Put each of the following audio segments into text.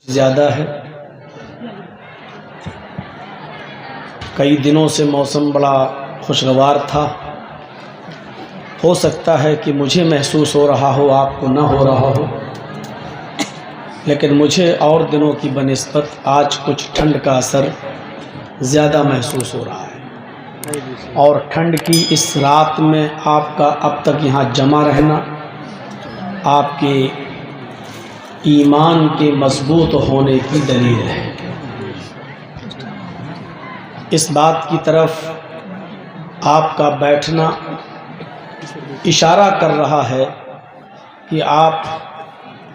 ज़्यादा है। कई दिनों से मौसम बड़ा खुशगवार था। हो सकता है कि मुझे महसूस हो रहा हो, आपको न हो रहा हो, लेकिन मुझे और दिनों की बनिस्बत आज कुछ ठंड का असर ज़्यादा महसूस हो रहा है। और ठंड की इस रात में आपका अब तक यहाँ जमा रहना आपके ईमान के मजबूत होने की दलील है। इस बात की तरफ आपका बैठना इशारा कर रहा है कि आप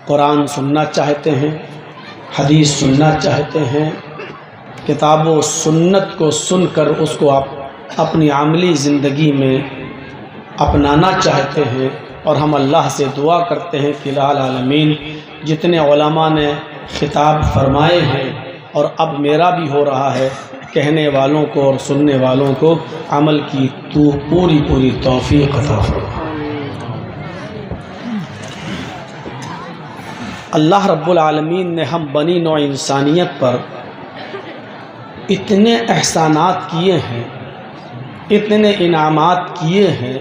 कुरान सुनना चाहते हैं, हदीस सुनना चाहते हैं, किताब व सुन्नत को सुनकर उसको आप अपनी आमली ज़िंदगी में अपनाना चाहते हैं। और हम अल्लाह से दुआ करते हैं कि लाल आलमीन जितने उलमा ने खिताब फरमाए हैं और अब मेरा भी हो रहा है, कहने वालों को और सुनने वालों को अमल की तू पूरी पूरी तौफीक अता फरमा। अल्लाह रब्बुल आलमीन ने हम बनी नौ इंसानियत पर इतने एहसानात किए हैं, इतने इनामात किए हैं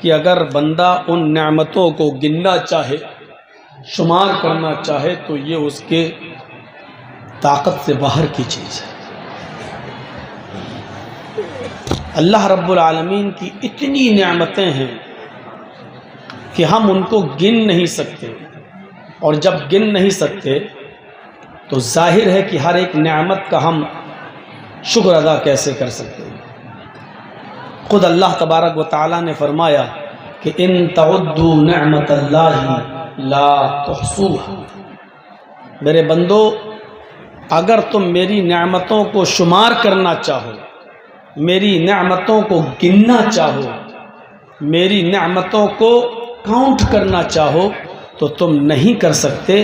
कि अगर बंदा उन नेमतों को गिनना चाहे, शुमार करना चाहे, तो ये उसके ताकत से बाहर की चीज़ है। अल्लाह रब्बुल आलमीन की इतनी नेमतें हैं कि हम उनको गिन नहीं सकते, और जब गिन नहीं सकते तो जाहिर है कि हर एक नेमत का हम शुक्र अदा कैसे कर सकते हैं। खुद अल्लाह तबारक व तआला ने फरमाया कि इन तउद्दू निअमतल्लाहि ला तुहसूहा, मेरे बंदो अगर तुम मेरी नेमतों को शुमार करना चाहो, मेरी नेमतों को गिनना चाहो, मेरी नेमतों को काउंट करना चाहो, तो तुम नहीं कर सकते।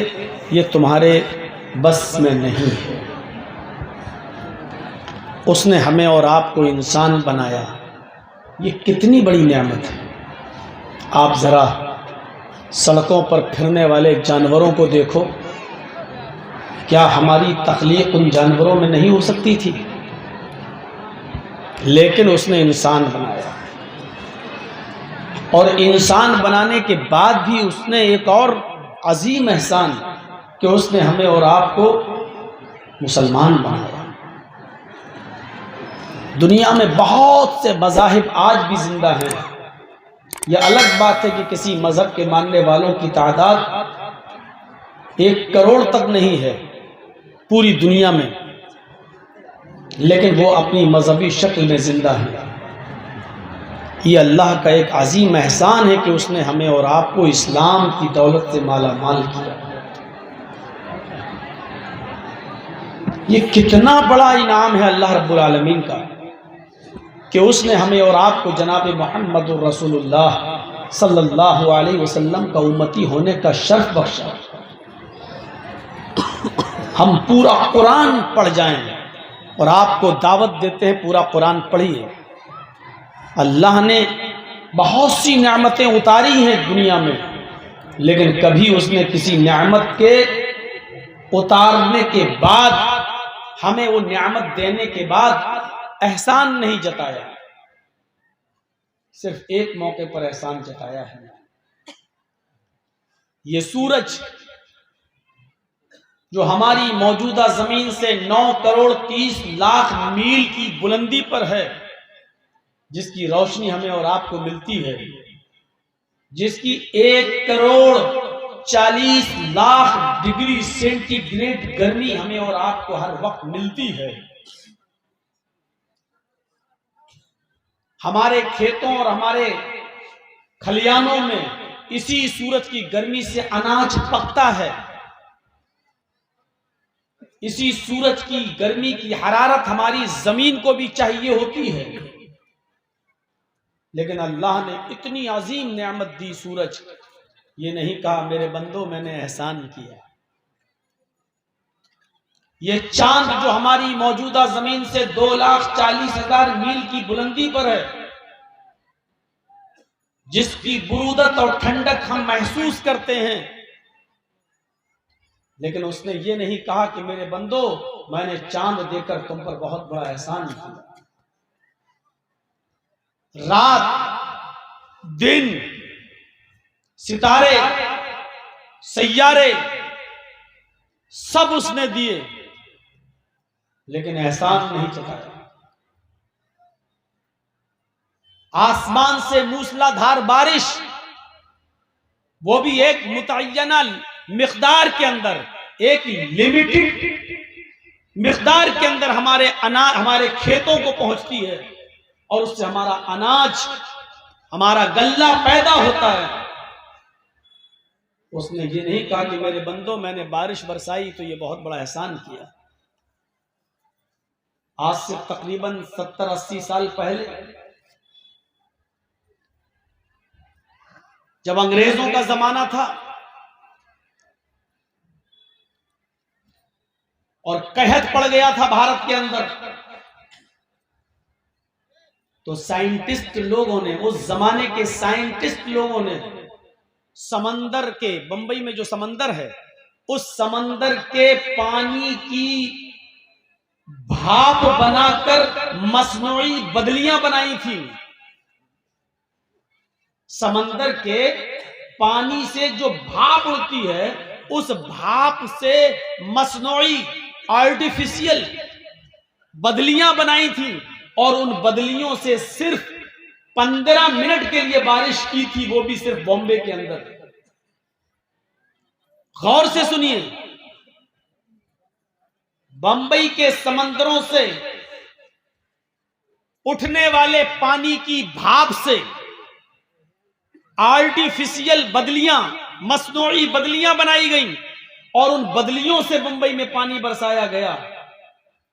ये तुम्हारे बस में नहीं है। उसने हमें और आपको इंसान बनाया, ये कितनी बड़ी नेमत है। आप ज़रा सड़कों पर फिरने वाले जानवरों को देखो, क्या हमारी तख्लीक उन जानवरों में नहीं हो सकती थी? लेकिन उसने इंसान बनाया, और इंसान बनाने के बाद भी उसने एक और अजीम एहसान कि उसने हमें और आपको मुसलमान बनाया। दुनिया में बहुत से मज़ाहिब आज भी जिंदा हैं। यह अलग बात है कि किसी मज़हब के मानने वालों की तादाद 1 करोड़ तक नहीं है पूरी दुनिया में, लेकिन वो अपनी मजहबी शक्ल में जिंदा है। ये अल्लाह का एक अजीम एहसान है कि उसने हमें और आपको इस्लाम की दौलत से माला माल किया। ये कितना बड़ा इनाम है अल्लाह रब्बुल आलमीन का कि उसने हमें और आपको जनाब मोहम्मद रसूलुल्लाह सल्लल्लाहु अलैहि वसल्लम का उम्मती होने का शर्फ बख्शा। हम पूरा कुरान पढ़ जाएं, और आपको दावत देते हैं पूरा कुरान पढ़िए। अल्लाह ने बहुत सी नेमतें उतारी हैं दुनिया में, लेकिन कभी उसने किसी नेमत के उतारने के बाद, हमें वो नेमत देने के बाद एहसान नहीं जताया। सिर्फ एक मौके पर एहसान जताया है। ये सूरज जो हमारी मौजूदा जमीन से 9 करोड़ 30 लाख मील की बुलंदी पर है, जिसकी रोशनी हमें और आपको मिलती है, जिसकी 1 करोड़ 40 लाख डिग्री सेंटीग्रेड गर्मी हमें और आपको हर वक्त मिलती है। हमारे खेतों और हमारे खलियानों में इसी सूरज की गर्मी से अनाज पकता है। इसी सूरज की गर्मी की हरारत हमारी जमीन को भी चाहिए होती है, लेकिन अल्लाह ने इतनी अजीम नेमत दी सूरज, ये नहीं कहा मेरे बंदो मैंने एहसान किया। ये चांद जो हमारी मौजूदा जमीन से 2,40,000 मील की बुलंदी पर है, जिसकी बुरूदत और ठंडक हम महसूस करते हैं, लेकिन उसने ये नहीं कहा कि मेरे बंदो मैंने चांद देकर तुम पर बहुत बड़ा एहसान किया। रात दिन सितारे सैयारे सब उसने दिए, लेकिन एहसान नहीं जताया। आसमान से मूसलाधार बारिश, वो भी एक मुतय्यना मिकदार के अंदर, एक लिमिटेड मिकदार के अंदर हमारे खेतों को पहुंचती है और उससे हमारा अनाज, हमारा गल्ला पैदा होता है। उसने ये नहीं कहा कि मेरे बंदो मैंने बारिश बरसाई तो ये बहुत बड़ा एहसान किया। आज से तकरीबन 70-80 साल पहले जब अंग्रेजों का जमाना था और कहत पड़ गया था भारत के अंदर, तो साइंटिस्ट लोगों ने, उस जमाने के साइंटिस्ट लोगों ने समंदर के, बंबई में जो समंदर है, उस समंदर के पानी की भाप बनाकर मसनूई बदलियां बनाई थी। समंदर के पानी से जो भाप उड़ती है, उस भाप से मसनूई आर्टिफिशियल बदलियां बनाई थी और उन बदलियों से सिर्फ 15 मिनट के लिए बारिश की थी, वो भी सिर्फ बॉम्बे के अंदर। गौर से सुनिए, बंबई के समंदरों से उठने वाले पानी की भाप से आर्टिफिशियल बदलियां, मसनूई बदलियां बनाई गईं और उन बदलियों से बंबई में पानी बरसाया गया।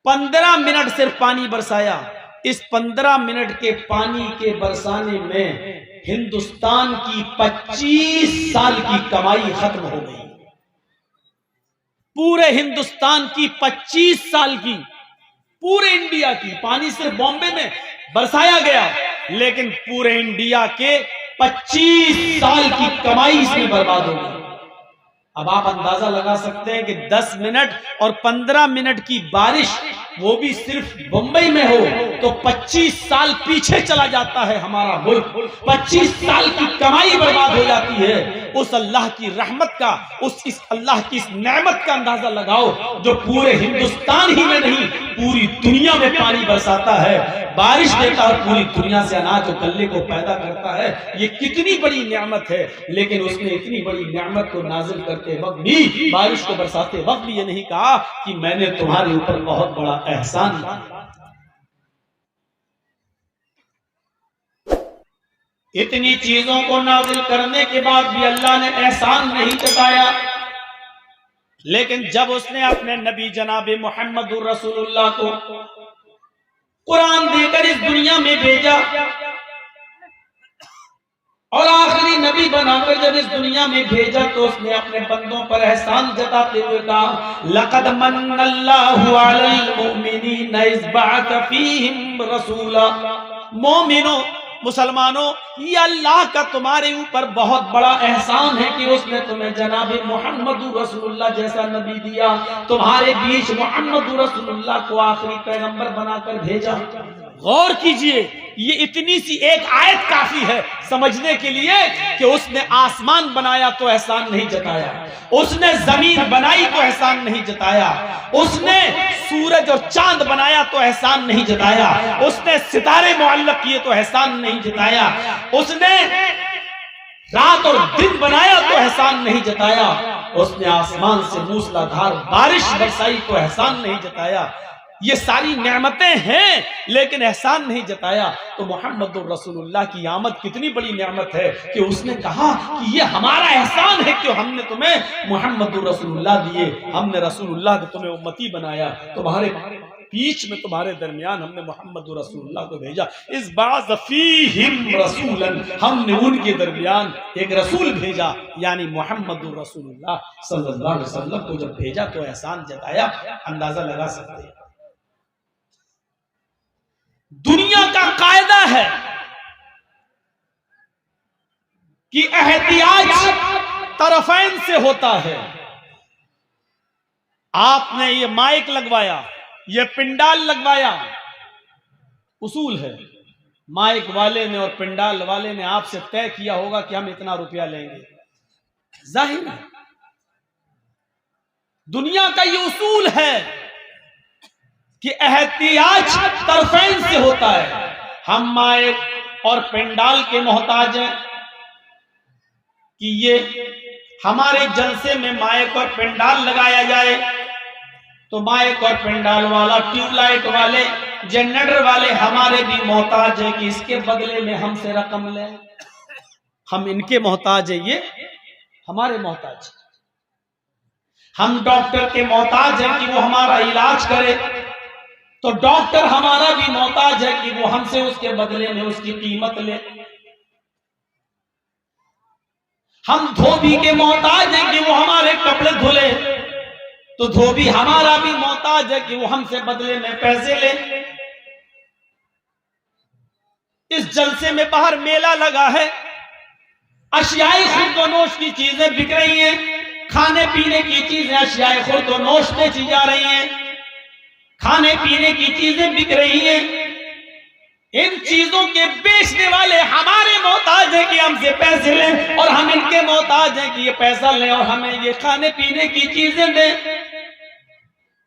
15 मिनट सिर्फ पानी बरसाया। इस 15 मिनट के पानी के बरसाने में हिंदुस्तान की 25 साल की कमाई खत्म हो गई। पूरे हिंदुस्तान की 25 साल की, पूरे इंडिया की। पानी सिर्फ बॉम्बे में बरसाया गया, लेकिन पूरे इंडिया के 25 साल की कमाई इसमें बर्बाद हो गई। अब आप अंदाजा लगा सकते हैं कि 10 मिनट और 15 मिनट की बारिश, वो भी सिर्फ मुंबई में हो, तो 25 साल पीछे चला जाता है हमारा मुल्क। 25 साल की कमाई बर्बाद हो जाती है। उस अल्लाह की रहमत का, इस अल्लाह की इस नेमत का अंदाजा लगाओ जो पूरे हिंदुस्तान ही में नहीं, पूरी दुनिया में पानी बरसाता है, बारिश देता है, पूरी दुनिया से अनाज और गल्ले को पैदा करता है। ये कितनी बड़ी नेमत है। लेकिन उसने इतनी बड़ी नेमत को नाजिल करते वक्त भी, बारिश को बरसाते वक्त भी ये नहीं कहा कि मैंने तुम्हारे ऊपर बहुत बड़ा एहसान किया। इतनी चीजों को नाजिल करने के बाद भी अल्लाह ने एहसान नहीं जताया। लेकिन जब उसने अपने नबी जनाब मोहम्मद रसूलुल्लाह को कुरान देकर इस दुनिया में भेजा और आखिरी नबी बनाकर जब इस दुनिया में भेजा, तो उसने अपने बंदों पर एहसान जताते हुए कहा, लक़द मन्नल्लाहु अलल मुमिनीन इज़ बअथ फीहिम रसूला। मोमिनो, मुसलमानों, ये अल्लाह का तुम्हारे ऊपर बहुत बड़ा एहसान है कि उसने तुम्हें जनाब मोहम्मद रसूलुल्लाह जैसा नबी दिया, तुम्हारे बीच मोहम्मद रसूलुल्लाह को आखिरी पैगंबर बनाकर भेजा। गौर कीजिए, ये इतनी सी एक आयत काफी है समझने के लिए कि उसने आसमान बनाया तो एहसान नहीं जताया, उसने जमीन बनाई तो एहसान नहीं जताया, उसने सूरज और चांद बनाया तो एहसान नहीं जताया, उसने सितारे मुअल्लक किए तो एहसान नहीं जताया, उसने रात और दिन बनाया तो एहसान नहीं जताया, उसने आसमान से मूसलाधार बारिश बरसाई तो एहसान नहीं जताया। ये सारी नेमतें हैं लेकिन एहसान नहीं जताया। तो मोहम्मद रसूलुल्लाह की आमद कितनी बड़ी नेमत है कि उसने कहा कि ये हमारा एहसान है कि हमने तुम्हें मोहम्मद रसूलुल्लाह दिए, हमने रसूलुल्लाह को तुम्हें उम्मती बनाया, तुम्हारे बीच में, तुम्हारे दरमियान हमने मोहम्मद रसूलुल्लाह को भेजा। इस बाज़ फीहिम रसूलन, हमने उनके दरमियान एक रसूल भेजा, यानी मोहम्मद रसूलुल्लाह सल्लल्लाहु अलैहि वसल्लम को जब भेजा तो एहसान जताया। अंदाजा लगा सकते हैं। दुनिया का कायदा है कि एहतियाज तरफैन से होता है। आपने ये माइक लगवाया, ये पिंडाल लगवाया, उसूल है। माइक वाले ने और पिंडाल वाले ने आपसे तय किया होगा कि हम इतना रुपया लेंगे। जाहिर है दुनिया का ये उसूल है कि एहतियाज तरफैन से होता है। हम माइक और पिंडाल के मोहताज हैं कि ये हमारे जलसे में माइक और पिंडाल लगाया जाए, तो माइक और पिंडाल वाला, ट्यूबलाइट वाले, जनरेटर वाले हमारे भी मोहताज है कि इसके बदले में हमसे रकम ले। हम इनके मोहताज है, ये हमारे मोहताज। हम डॉक्टर के मोहताज हैं कि वो हमारा इलाज करे, तो डॉक्टर हमारा भी मोहताज है कि वो हमसे उसके बदले में उसकी कीमत ले। हम धोबी के मोहताज हैं कि वो हमारे कपड़े धुले, तो धोबी हमारा भी मोहताज है कि वो हमसे बदले में पैसे ले। इस जलसे में बाहर मेला लगा है, अशियाए खुर्दोनोश की चीजें बिक रही हैं, खाने पीने की चीजें अशियाए खुर्दोनोश बेची जा रही हैं, खाने पीने की चीजें बिक रही हैं। इन चीजों के बेचने वाले हमारे मोहताज हैं कि हमसे पैसे लें, और हम इनके मोहताज हैं कि ये पैसा लें और हमें ये खाने पीने की चीजें दें।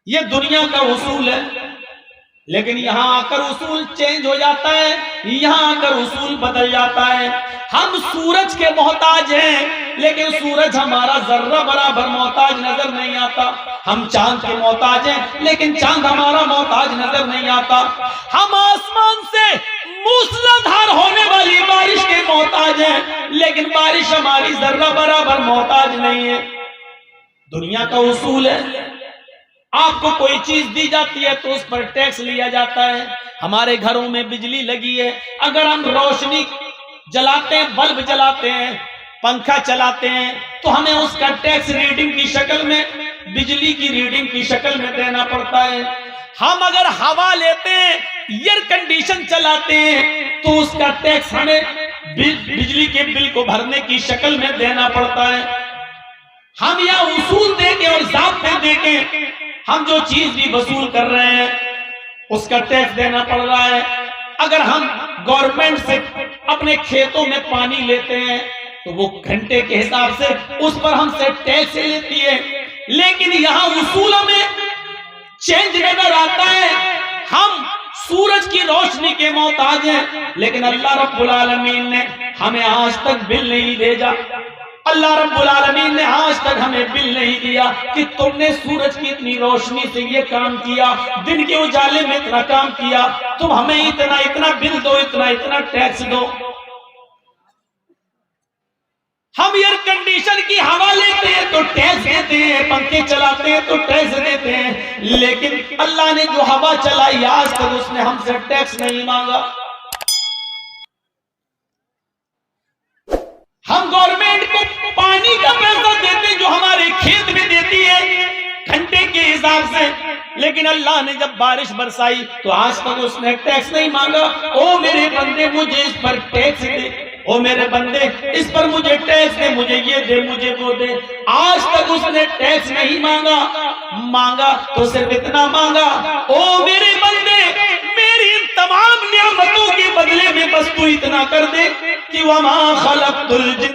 ये दुनिया का उसूल है। लेकिन यहां आकर उसूल चेंज हो जाता है, यहां आकर उसूल बदल जाता है। हम सूरज के मोहताज हैं, लेकिन सूरज हमारा जर्रा बराबर मोहताज नजर नहीं आता। हम चांद के मोहताज हैं, लेकिन चांद हमारा मोहताज नजर नहीं आता। हम आसमान से मूसलाधार होने वाली बारिश के मोहताज हैं, लेकिन बारिश हमारी जर्रा बराबर मोहताज नहीं है। दुनिया का उसूल है, आपको कोई चीज दी जाती है तो उस पर टैक्स लिया जाता है। हमारे घरों में बिजली लगी है, अगर हम रोशनी जलाते हैं, बल्ब जलाते हैं, पंखा चलाते हैं, तो हमें उसका टैक्स रीडिंग की शक्ल में, बिजली की रीडिंग की शक्ल में देना पड़ता है। हम अगर हवा लेते हैं, एयर कंडीशन चलाते हैं, तो उसका टैक्स हमें बिजली के बिल को भरने की शक्ल में देना पड़ता है। हम यहाँ उसूल देके और ज़ाब्ते देके हम जो चीज भी वसूल कर रहे हैं उसका टैक्स देना पड़ रहा है। अगर हम गवर्नमेंट से अपने खेतों में पानी लेते हैं तो वो घंटे के हिसाब से उस पर हमसे टैक्स लेती है। लेकिन यहाँ उसूलों में चेंज नजर आता है। हम सूरज की रोशनी के मोहताज हैं, लेकिन अल्लाह रब्बुल आलमीन ने हमें आज तक बिल नहीं भेजा। अल्लाह रब्बुल आलमीन ने आज तक हमें बिल नहीं दिया कि तुमने सूरज की इतनी रोशनी से ये काम किया, दिन के उजाले में इतना काम किया, तुम हमें इतना इतना बिल दो, इतना इतना टैक्स दो। हम एयर कंडीशन की हवा लेते हैं तो टैक्स देते हैं, पंखे चलाते हैं तो टैक्स देते हैं, लेकिन अल्लाह ने जो हवा चलाई आज तक उसने हमसे टैक्स नहीं मांगा। हम गवर्नमेंट को पानी का पैसा देते जो हमारे खेत में देती है घंटे के हिसाब से, लेकिन अल्लाह ने जब बारिश बरसाई तो आज तक उसने टैक्स नहीं मांगा। ओ मेरे बंदे मुझे इस पर टैक्स दे, ओ मेरे बंदे इस पर मुझे टैक्स दे, मुझे ये दे, मुझे वो दे। आज तक उसने टैक्स नहीं मांगा, मांगा तो सिर्फ इतना मांगा, ओ मेरे बंदे मेरी इन तमाम नियामतों के बदले में बस तू इतना कर दे कि वमा खलक़तुल जिन्न